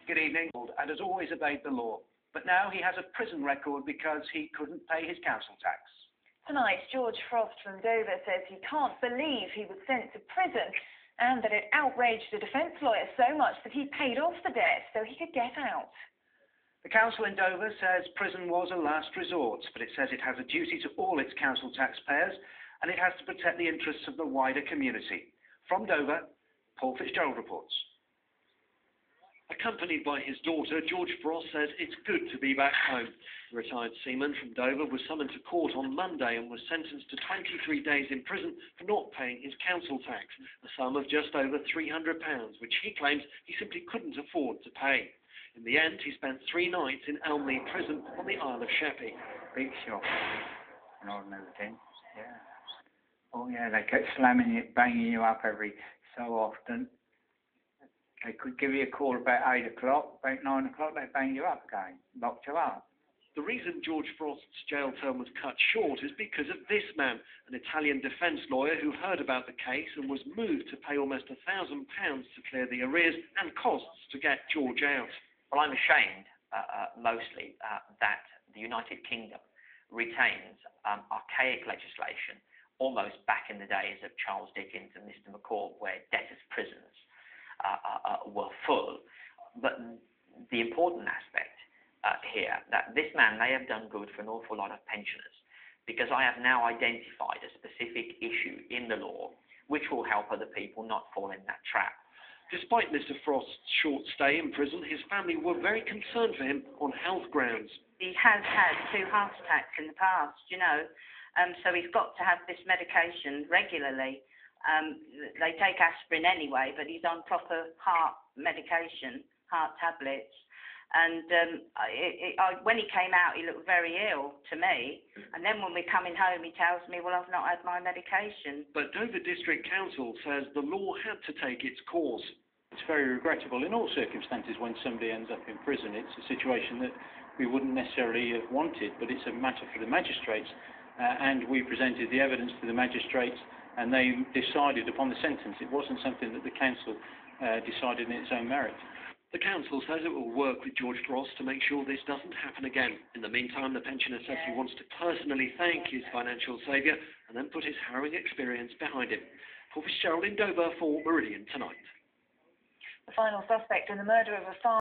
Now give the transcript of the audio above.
Good evening, and has always obeyed the law. But now he has a prison record because he couldn't pay his council tax. Tonight, George Frost from Dover says he can't believe he was sent to prison and that it outraged the defence lawyer so much that he paid off the debt so he could get out. The council in Dover says prison was a last resort, but it says it has a duty to all its council taxpayers and it has to protect the interests of the wider community. From Dover, Paul Fitzgerald reports. Accompanied by his daughter, George Frost says it's good to be back home. The retired seaman from Dover was summoned to court on Monday and was sentenced to 23 days in prison for not paying his council tax, a sum of just over £300, which he claims he simply couldn't afford to pay. In the end, he spent 3 nights in Elmley Prison on the Isle of Sheppey. Big shop and all those things, yeah. Oh yeah, they kept slamming it, banging you up every so often. They could give you a call about 8 o'clock, about 9 o'clock, they bang you up again, locked you up. The reason George Frost's jail term was cut short is because of this man, an Italian defence lawyer who heard about the case and was moved to pay almost £1,000 to clear the arrears and costs to get George out. Well, I'm ashamed, mostly, that the United Kingdom retains archaic legislation, almost back in the days of Charles Dickens and Mr. McCall, where debtors' prisons were full. But the important aspect here, that this man may have done good for an awful lot of pensioners, because I have now identified a specific issue in the law which will help other people not fall in that trap. Despite Mr. Frost's short stay in prison, his family were very concerned for him on health grounds. He has had 2 heart attacks in the past, you know, so he's got to have this medication regularly. They take aspirin anyway, but he's on proper heart medication, heart tablets. And when he came out, he looked very ill to me. And then when we're coming home, he tells me, well, I've not had my medication. But Dover District Council says the law had to take its course. It's very regrettable in all circumstances when somebody ends up in prison. It's a situation that we wouldn't necessarily have wanted, but it's a matter for the magistrates. And we presented the evidence to the magistrates, and they decided upon the sentence. It wasn't something that the council decided in its own merit. The council says it will work with George Frost to make sure this doesn't happen again. In the meantime, the pensioner says he wants to personally thank his financial saviour and then put his harrowing experience behind him. Paul Fitzgerald in Dover for Meridian Tonight. The final suspect in the murder of a farmer